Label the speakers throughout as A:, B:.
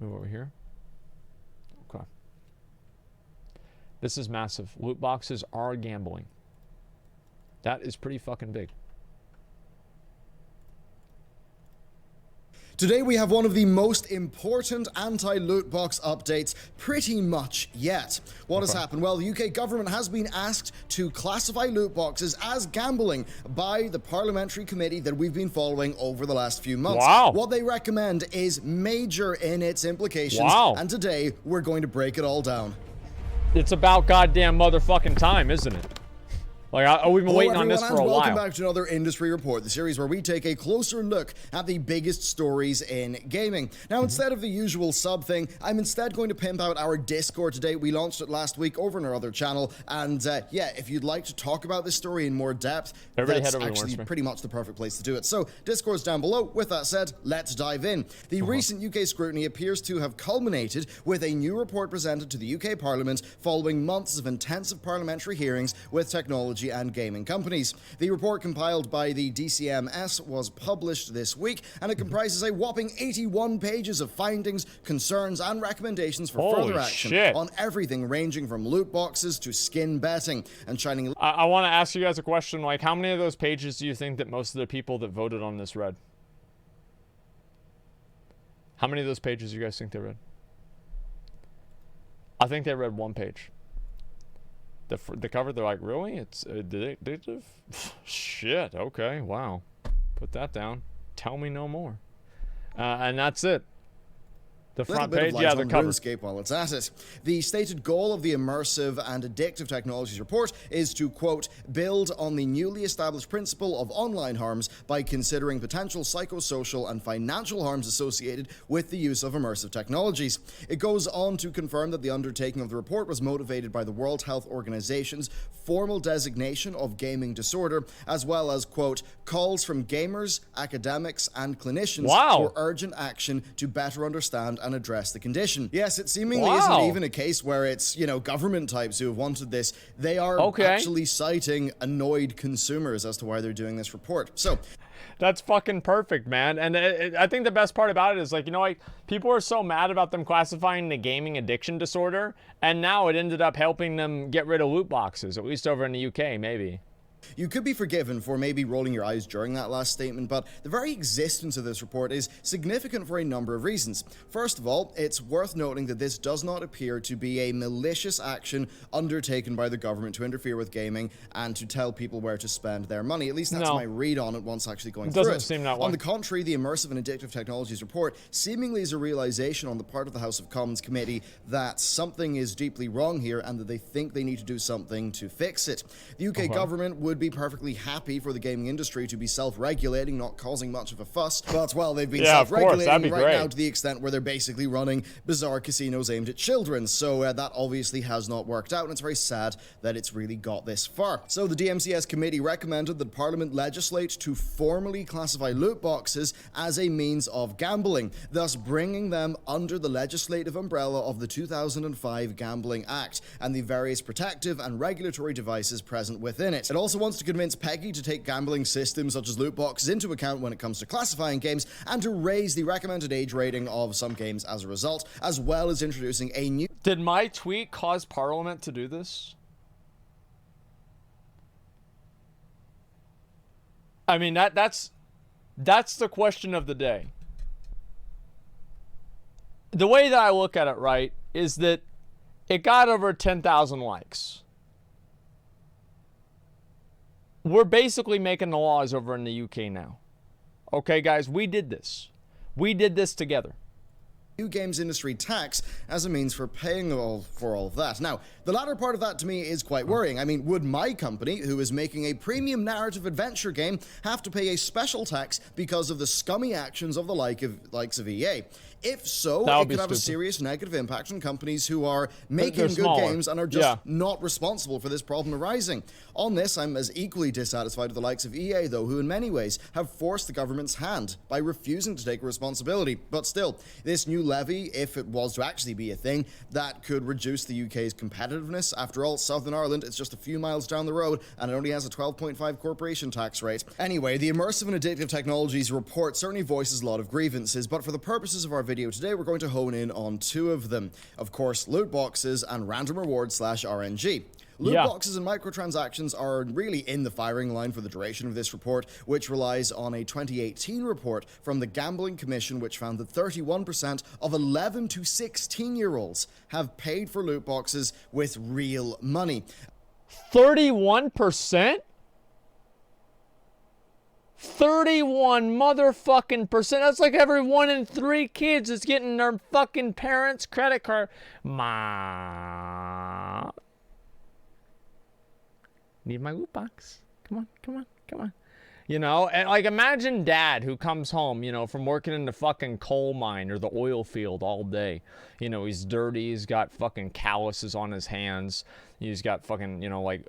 A: Move over here. Okay. This is massive. Loot boxes are gambling. That is pretty fucking big.
B: Today we have one of the most important anti-loot box updates pretty much yet. What has happened? Well, the UK government has been asked to classify loot boxes as gambling by the parliamentary committee that we've been following over the last few months.
A: Wow.
B: What they recommend is major in its implications,
A: wow.
B: And today we're going to break it all down.
A: It's about goddamn motherfucking time, isn't it? Like, we've been waiting on this for a while.
B: Welcome back to another Industry Report, the series where we take a closer look at the biggest stories in gaming. Now, instead of the usual sub thing, I'm instead going to pimp out our Discord today. We launched it last week over on our other channel, and yeah, if you'd like to talk about this story in more depth, that's actually pretty much the perfect place to do it. So, Discord's down below. With that said, let's dive in. The recent UK scrutiny appears to have culminated with a new report presented to the UK Parliament following months of intensive parliamentary hearings with technology and gaming companies. The report compiled by the DCMS was published this week, and it comprises a whopping 81 pages of findings, concerns, and recommendations for further action on everything ranging from loot boxes to skin betting and shining.
A: I want to ask you guys a question. Like, how many of those pages do you think that most of the people that voted on this read? How many of those pages do you guys think they read? I think they read one page. The cover, they're like, really? It's addictive? Shit, okay, wow. Put that down. Tell me no more. And that's it. The front page, yeah, the cover.
B: RuneScape while it's at it. The stated goal of the Immersive and Addictive Technologies report is to, quote, build on the newly established principle of online harms by considering potential psychosocial and financial harms associated with the use of immersive technologies. It goes on to confirm that the undertaking of the report was motivated by the World Health Organization's formal designation of gaming disorder, as well as, quote, calls from gamers, academics, and clinicians for urgent action to better understand and address the condition. Yes, it seemingly isn't even a case where it's, you know, government types who have wanted this. They are actually citing annoyed consumers as to why they're doing this report. So
A: that's fucking perfect, man. And I think the best part about it is, like, you know, like, people are so mad about them classifying the gaming addiction disorder, and now it ended up helping them get rid of loot boxes, at least over in the UK, maybe.
B: You could be forgiven for maybe rolling your eyes during that last statement, but the very existence of this report is significant for a number of reasons. First of all, it's worth noting that this does not appear to be a malicious action undertaken by the government to interfere with gaming and to tell people where to spend their money. At least that's my read on it once actually going through it.
A: Doesn't seem that way.
B: On the contrary, the Immersive and Addictive Technologies report seemingly is a realization on the part of the House of Commons committee that something is deeply wrong here and that they think they need to do something to fix it. The UK government would be perfectly happy for the gaming industry to be self-regulating, not causing much of a fuss. But, well, they've been self-regulating right now to the extent where they're basically running bizarre casinos aimed at children. So that obviously has not worked out, and it's very sad that it's really got this far. So the DMCS committee recommended that Parliament legislate to formally classify loot boxes as a means of gambling, thus bringing them under the legislative umbrella of the 2005 Gambling Act and the various protective and regulatory devices present within it. It also wants to convince PEGI to take gambling systems such as loot boxes into account when it comes to classifying games and to raise the recommended age rating of some games as a result, as well as introducing a new...
A: Did my tweet cause Parliament to do this? I mean, that's the question of the day. The way that I look at it, right, is that it got over 10,000 likes. We're basically making the laws over in the UK now. Okay, guys, we did this. We did this together.
B: New games industry tax as a means for paying for all of that. Now, the latter part of that to me is quite worrying. I mean, would my company, who is making a premium narrative adventure game, have to pay a special tax because of the scummy actions of the likes of EA? If so, it could have a serious negative impact on companies who are making good games and are just not responsible for this problem arising. On this, I'm as equally dissatisfied with the likes of EA, though, who in many ways have forced the government's hand by refusing to take responsibility. But still, this new new levy, if it was to actually be a thing, that could reduce the UK's competitiveness. After all, Southern Ireland is just a few miles down the road, and it only has a 12.5 corporation tax rate. Anyway, the Immersive and Addictive Technologies report certainly voices a lot of grievances, but for the purposes of our video today, we're going to hone in on two of them. Of course, loot boxes and random rewards / RNG. Loot boxes and microtransactions are really in the firing line for the duration of this report, which relies on a 2018 report from the Gambling Commission, which found that 31% of 11 to 16-year-olds have paid for loot boxes with real money.
A: 31%? 31 motherfucking percent. That's like every 1 in 3 kids is getting their fucking parents' credit card. Ma. Need my loot box. Come on, come on, come on. You know, and like imagine dad who comes home, you know, from working in the fucking coal mine or the oil field all day. You know, he's dirty, he's got fucking calluses on his hands. He's got fucking, you know, like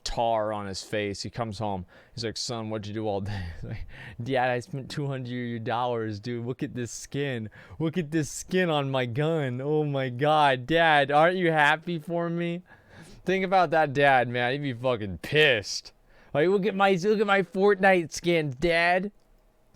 A: tar on his face. He comes home. He's like, son, what'd you do all day? He's like, Dad, I spent $200, dude. Look at this skin. Look at this skin on my gun. Oh my God, Dad, aren't you happy for me? Think about that dad, man. He'd be fucking pissed. Like, look at my Fortnite skins, Dad.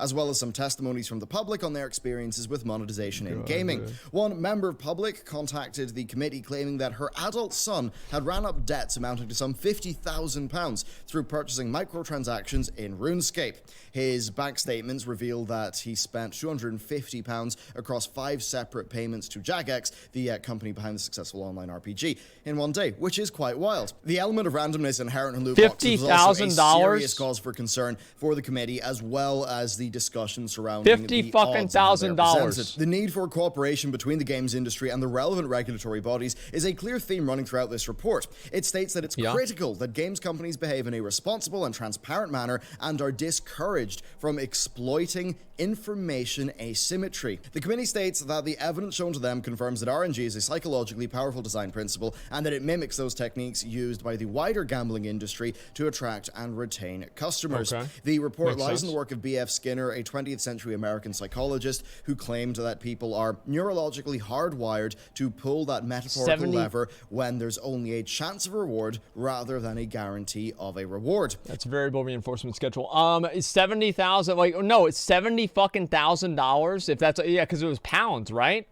B: As well as some testimonies from the public on their experiences with monetization in gaming. One member of public contacted the committee claiming that her adult son had ran up debts amounting to some £50,000 through purchasing microtransactions in RuneScape. His bank statements reveal that he spent £250 across 5 separate payments to Jagex, the company behind the successful online RPG, in one day, which is quite wild. The element of randomness inherent in loot boxes was also a serious cause for concern for the committee, as well as the discussion surrounding
A: $50,000.
B: The need for cooperation between the games industry and the relevant regulatory bodies is a clear theme running throughout this report. It states that it's critical that games companies behave in a responsible and transparent manner and are discouraged from exploiting information asymmetry. The committee states that the evidence shown to them confirms that RNG is a psychologically powerful design principle and that it mimics those techniques used by the wider gambling industry to attract and retain customers. The report lies in the work of B.F. Skinner, a 20th century American psychologist who claimed that people are neurologically hardwired to pull that metaphorical lever when there's only a chance of a reward rather than a guarantee of a reward.
A: That's variable reinforcement schedule. It's 70,000. Like, no, it's $70,000. If that's because it was pounds, right?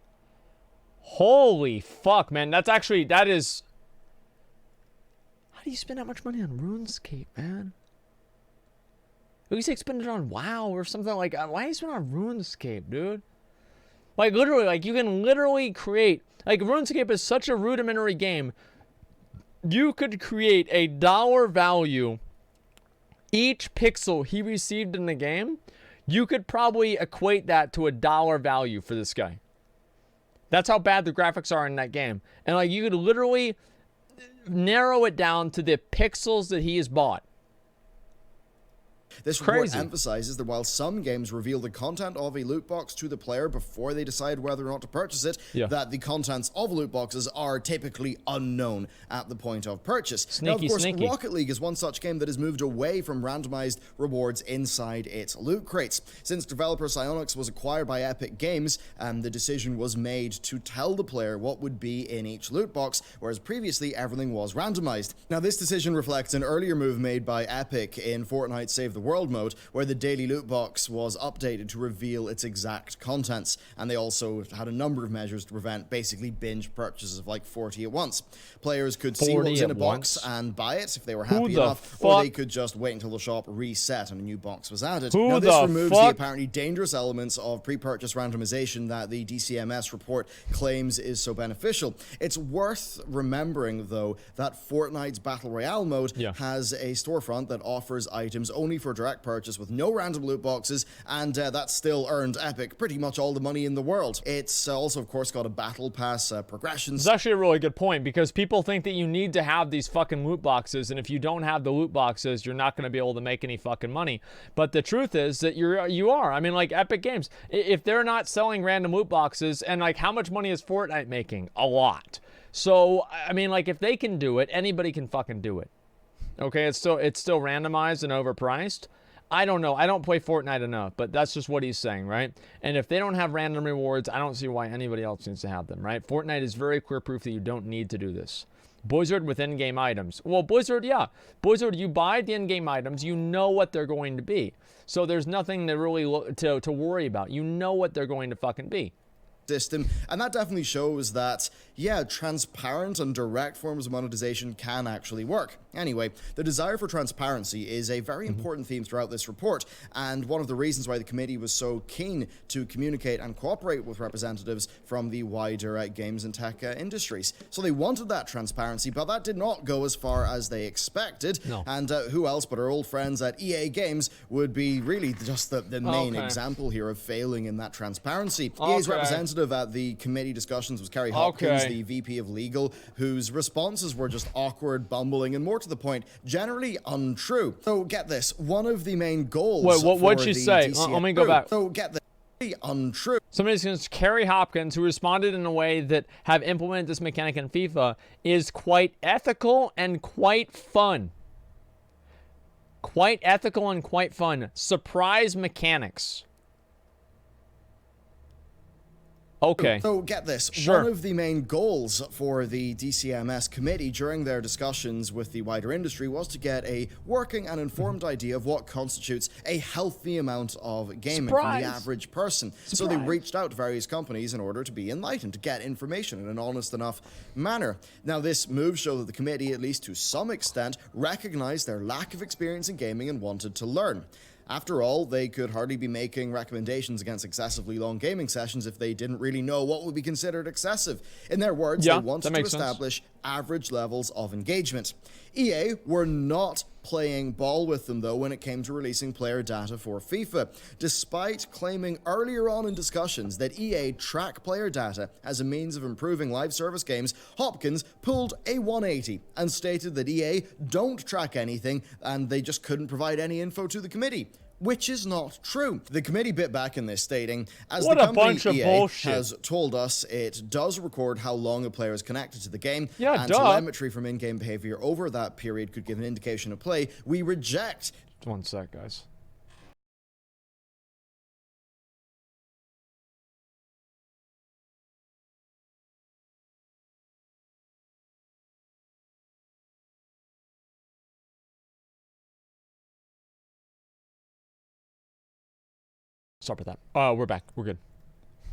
A: Holy fuck, man. That's actually that is. How do you spend that much money on RuneScape, man? At least spend it on WoW or something like. Why do you spend on RuneScape, dude? Like literally, like you can literally create. Like RuneScape is such a rudimentary game. You could create a dollar value. Each pixel he received in the game, you could probably equate that to a dollar value for this guy. That's how bad the graphics are in that game. And like you could literally narrow it down to the pixels that he has bought.
B: This report emphasizes that while some games reveal the content of a loot box to the player before they decide whether or not to purchase it, that the contents of loot boxes are typically unknown at the point of purchase. Now, of course, Rocket League is one such game that has moved away from randomized rewards inside its loot crates. Since developer Psyonix was acquired by Epic Games, the decision was made to tell the player what would be in each loot box, whereas previously everything was randomized. Now, this decision reflects an earlier move made by Epic in Fortnite Save the World mode, where the daily loot box was updated to reveal its exact contents, and they also had a number of measures to prevent basically binge purchases of like 40 at once. Players could see what was in a box and buy it if they were happy enough, or they could just wait until the shop reset and a new box was added. Now this removes the apparently dangerous elements of pre-purchase randomization that the DCMS report claims is so beneficial. It's worth remembering though that Fortnite's Battle Royale mode has a storefront that offers items only for direct purchase with no random loot boxes, and that still earned Epic pretty much all the money in the world. It's also, of course, got a battle pass progressions.
A: It's actually a really good point, because people think that you need to have these fucking loot boxes, and if you don't have the loot boxes, you're not going to be able to make any fucking money. But the truth is that you are. I mean, like Epic Games, if they're not selling random loot boxes, and like how much money is Fortnite making? A lot. So, I mean, like if they can do it, anybody can fucking do it. Okay, it's still randomized and overpriced. I don't know. I don't play Fortnite enough, but that's just what he's saying, right? And if they don't have random rewards, I don't see why anybody else needs to have them, right? Fortnite is very clear proof that you don't need to do this. Blizzard with in-game items. Well, Blizzard, yeah. Blizzard, you buy the in-game items, you know what they're going to be. So there's nothing to really to worry about. You know what they're going to fucking be.
B: System, and that definitely shows that, yeah, transparent and direct forms of monetization can actually work. Anyway, the desire for transparency is a very important theme throughout this report, and one of the reasons why the committee was so keen to communicate and cooperate with representatives from the wider games and tech industries. So they wanted that transparency, but that did not go as far as they expected.
A: No.
B: And who else but our old friends at EA Games would be really just the main example here of failing in that transparency. EA's representative at the committee discussions was Kerry Hopkins, the VP of Legal, whose responses were just awkward, bumbling, and more to the point, generally untrue. So get this, one of the main goals.
A: Wait, what'd she say? Let me go back.
B: So get this, untrue.
A: Somebody's going to Kerry Hopkins, who responded in a way that have implemented this mechanic in FIFA, is quite ethical and quite fun. Quite ethical and quite fun. Surprise mechanics. Okay.
B: So get this,
A: sure.
B: One of the main goals for the DCMS committee during their discussions with the wider industry was to get a working and informed idea of what constitutes a healthy amount of gaming from the average person. So they reached out to various companies in order to be enlightened, to get information in an honest enough manner. Now this move showed that the committee, at least to some extent, recognized their lack of experience in gaming and wanted to learn. After all, they could hardly be making recommendations against excessively long gaming sessions if they didn't really know what would be considered excessive. In their words, they wanted to establish average levels of engagement. EA were not playing ball with them, though, when it came to releasing player data for FIFA. Despite claiming earlier on in discussions that EA track player data as a means of improving live service games, Hopkins pulled a 180 and stated that EA don't track anything and they just couldn't provide any info to the committee. Which is not true. The committee bit back in this, stating, as the company EA has told us, it does record how long a player is connected to the game, and telemetry from in-game behavior over that period could give an indication of play. We reject...
A: One sec, guys. Sorry about that. We're back. We're good.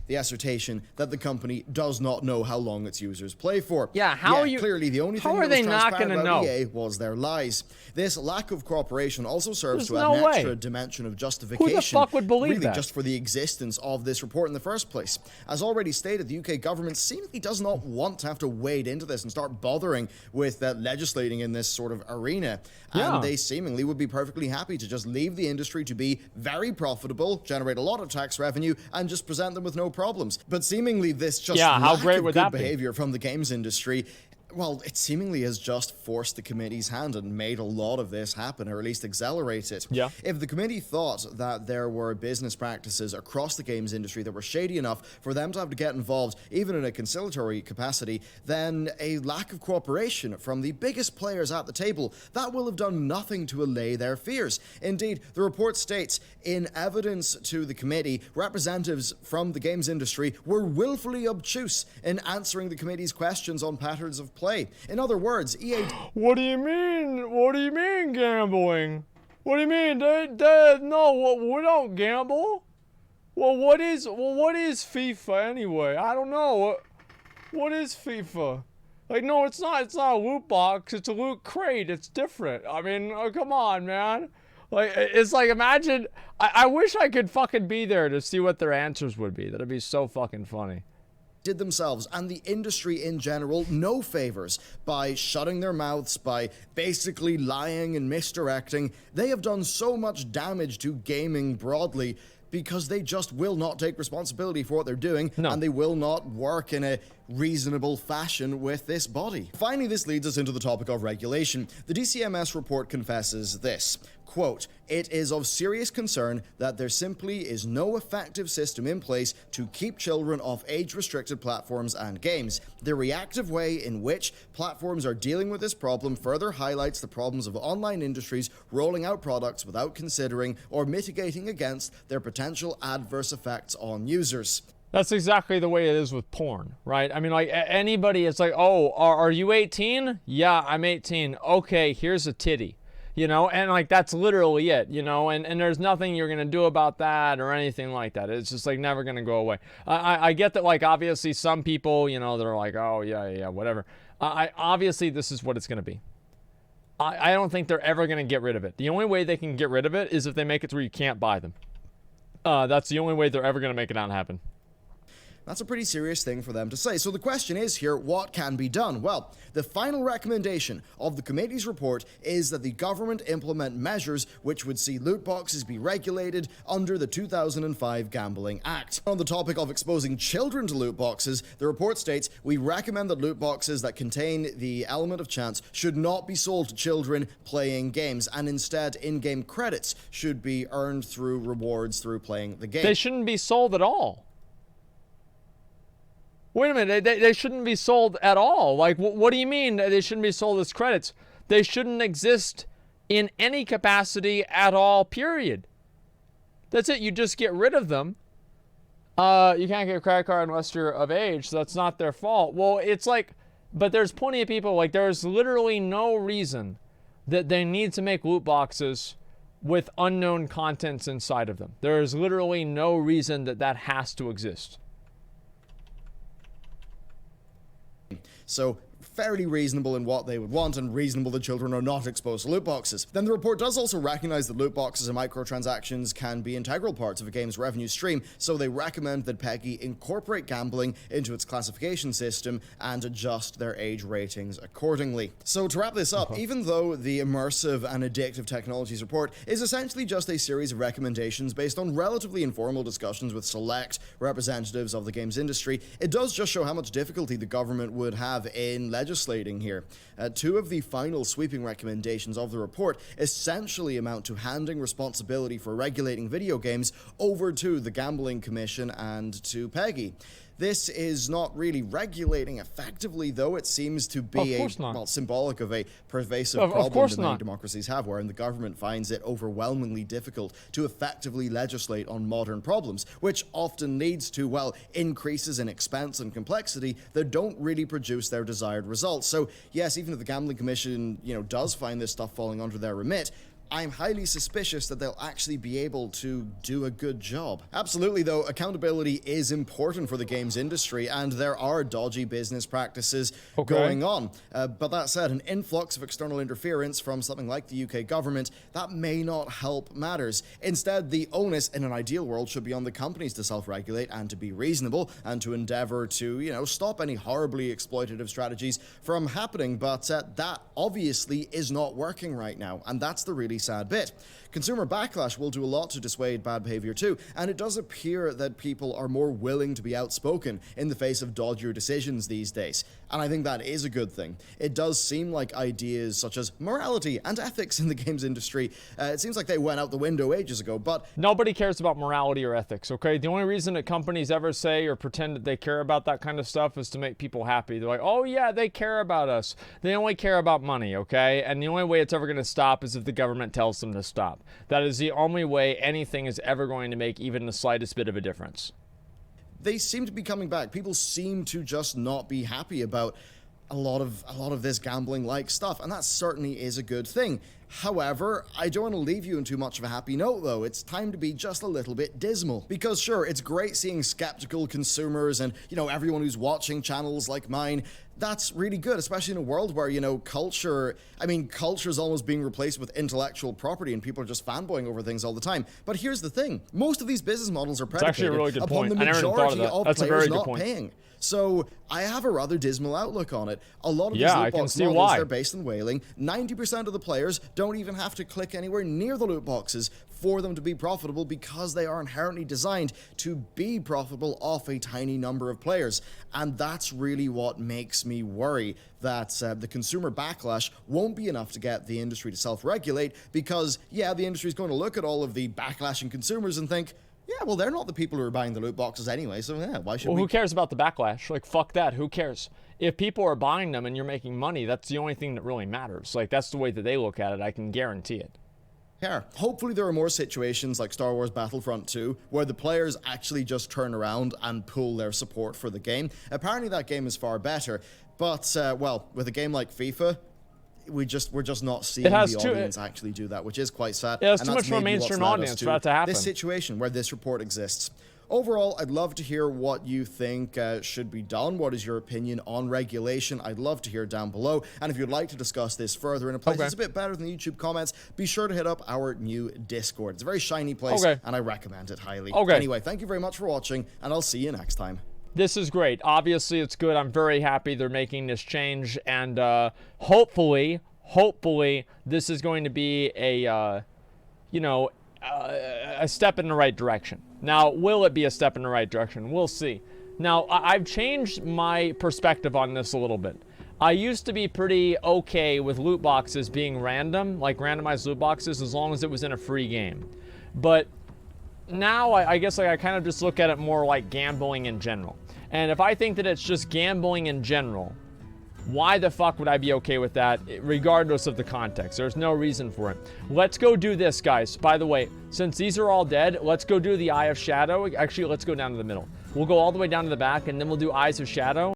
B: The assertion that the company does not know how long its users play for.
A: Yeah, how are you...
B: Clearly, the only thing that was transparent about EA was their lies. This lack of cooperation also serves to add an extra dimension of justification.
A: Who the fuck would believe that?
B: Just for the existence of this report in the first place. As already stated, the UK government seemingly does not want to have to wade into this and start bothering with legislating in this sort of arena. And they seemingly would be perfectly happy to just leave the industry to be very profitable, generate a lot of tax revenue, and just present them with no problems. But seemingly this just
A: how great would that be?
B: Behavior from the games industry, well, it seemingly has just forced the committee's hand and made a lot of this happen, or at least accelerate it.
A: Yeah.
B: If the committee thought that there were business practices across the games industry that were shady enough for them to have to get involved, even in a conciliatory capacity, then a lack of cooperation from the biggest players at the table, that will have done nothing to allay their fears. Indeed, the report states, in evidence to the committee, representatives from the games industry were willfully obtuse in answering the committee's questions on patterns of play. In other words, EA...
A: What do you mean? What do you mean gambling? What do you mean? No, we don't gamble. Well, what is FIFA anyway? I don't know. What is FIFA? Like, no, it's not a loot box. It's a loot crate. It's different. I mean, come on, man. Like, it's like, imagine... I wish I could fucking be there to see what their answers would be. That'd be so fucking funny.
B: Did themselves and the industry in general no favors by shutting their mouths, by basically lying and misdirecting. They have done so much damage to gaming broadly because they just will not take responsibility for what they're doing, and they will not work in a reasonable fashion with this body. Finally, this leads us into the topic of regulation. The DCMS report confesses this. Quote, "It is of serious concern that there simply is no effective system in place to keep children off age-restricted platforms and games. The reactive way in which platforms are dealing with this problem further highlights the problems of online industries rolling out products without considering or mitigating against their potential adverse effects on users."
A: That's exactly the way it is with porn, right? I mean, like, anybody, it's like, oh, are you 18? Yeah, I'm 18. Okay, here's a titty. You know, and like that's literally it, you know, and there's nothing you're gonna do about that or anything like that. It's just like never gonna go away. I get that, like, obviously some people, you know, they're like, oh yeah, whatever. Obviously this is what it's gonna be. I don't think they're ever gonna get rid of it. The only way they can get rid of it is if they make it to where you can't buy them. That's the only way they're ever gonna make it not happen.
B: That's a pretty serious thing for them to say. So the question is here, what can be done? Well, the final recommendation of the committee's report is that the government implement measures which would see loot boxes be regulated under the 2005 Gambling Act. On the topic of exposing children to loot boxes, the report states, "We recommend that loot boxes that contain the element of chance should not be sold to children playing games, and instead in-game credits should be earned through rewards through playing the game."
A: They shouldn't be sold at all. Wait a minute, they shouldn't be sold at all. Like, what do you mean they shouldn't be sold as credits? They shouldn't exist in any capacity at all, period. That's it, you just get rid of them. You can't get a credit card unless you're of age, so that's not their fault. Well, it's like, but there's plenty of people, like, there's literally no reason that they need to make loot boxes with unknown contents inside of them. There is literally no reason that that has to exist.
B: So fairly reasonable in what they would want, and reasonable that children are not exposed to loot boxes. Then the report does also recognize that loot boxes and microtransactions can be integral parts of a game's revenue stream, so they recommend that PEGI incorporate gambling into its classification system and adjust their age ratings accordingly. So to wrap this up, even though the Immersive and Addictive Technologies report is essentially just a series of recommendations based on relatively informal discussions with select representatives of the games industry, it does just show how much difficulty the government would have in legislating here. Two of the final sweeping recommendations of the report essentially amount to handing responsibility for regulating video games over to the Gambling Commission and to PEGI. This is not really regulating effectively, though. It seems to be symbolic of a pervasive problem that many democracies have, wherein the government finds it overwhelmingly difficult to effectively legislate on modern problems, which often leads to, well, increases in expense and complexity that don't really produce their desired results. So, yes, even if the Gambling Commission, does find this stuff falling under their remit, I'm highly suspicious that they'll actually be able to do a good job. Absolutely, though, accountability is important for the games industry, and there are dodgy business practices going on. But that said, an influx of external interference from something like the UK government, that may not help matters. Instead, the onus in an ideal world should be on the companies to self-regulate and to be reasonable and to endeavor to, stop any horribly exploitative strategies from happening. But that obviously is not working right now, and that's the really sad bit. Consumer backlash will do a lot to dissuade bad behavior too, and it does appear that people are more willing to be outspoken in the face of dodgier decisions these days, and I think that is a good thing. It does seem like ideas such as morality and ethics in the games industry, it seems like they went out the window ages ago, but
A: nobody cares about morality or ethics, okay? The only reason that companies ever say or pretend that they care about that kind of stuff is to make people happy. They're like, oh yeah, they care about us. They only care about money, okay? And the only way it's ever going to stop is if the government tells them to stop. That is the only way anything is ever going to make even the slightest bit of a difference.
B: They seem to be coming back. People seem to just not be happy about a lot of this gambling-like stuff, and that certainly is a good thing. However, I don't want to leave you in too much of a happy note, though. It's time to be just a little bit dismal. Because sure, it's great seeing skeptical consumers and, everyone who's watching channels like mine. That's really good, especially in a world where, culture is almost being replaced with intellectual property and people are just fanboying over things all the time. But here's the thing. Most of these business models are predicated upon the majority of players not paying. So I have a rather dismal outlook on it. A lot of these loot box models, they're based in whaling. 90% of the players don't don't even have to click anywhere near the loot boxes for them to be profitable, because they are inherently designed to be profitable off a tiny number of players. And that's really what makes me worry that the consumer backlash won't be enough to get the industry to self-regulate, because, yeah, the industry is going to look at all of the backlashing consumers and think, yeah, well, they're not the people who are buying the loot boxes anyway, so yeah, why should we?
A: Who cares about the backlash? Like, fuck that. Who cares? If people are buying them and you're making money, that's the only thing that really matters. Like, that's the way that they look at it. I can guarantee it.
B: Yeah. Hopefully there are more situations like Star Wars Battlefront 2 where the players actually just turn around and pull their support for the game. Apparently that game is far better, but, well, with a game like FIFA, we're just not seeing the audience actually do that, which is quite sad.
A: Yeah, it's too much of a mainstream audience for that to happen.
B: This situation where this report exists. Overall, I'd love to hear what you think should be done. What is your opinion on regulation? I'd love to hear down below. And if you'd like to discuss this further in a place that's a bit better than the YouTube comments, be sure to hit up our new Discord. It's a very shiny place, and I recommend it highly. Anyway, thank you very much for watching, and I'll see you next time.
A: This is great. Obviously, it's good. I'm very happy they're making this change, and hopefully, this is going to be a, a step in the right direction. Now, will it be a step in the right direction? We'll see. Now, I've changed my perspective on this a little bit. I used to be pretty okay with loot boxes being random, like randomized loot boxes, as long as it was in a free game. But now, I guess I kind of just look at it more like gambling in general. And if I think that it's just gambling in general, why the fuck would I be okay with that, regardless of the context? There's no reason for it. Let's go do this, guys. By the way, since these are all dead, let's go do the Eye of Shadow. Actually, let's go down to the middle. We'll go all the way down to the back, and then we'll do Eyes of Shadow.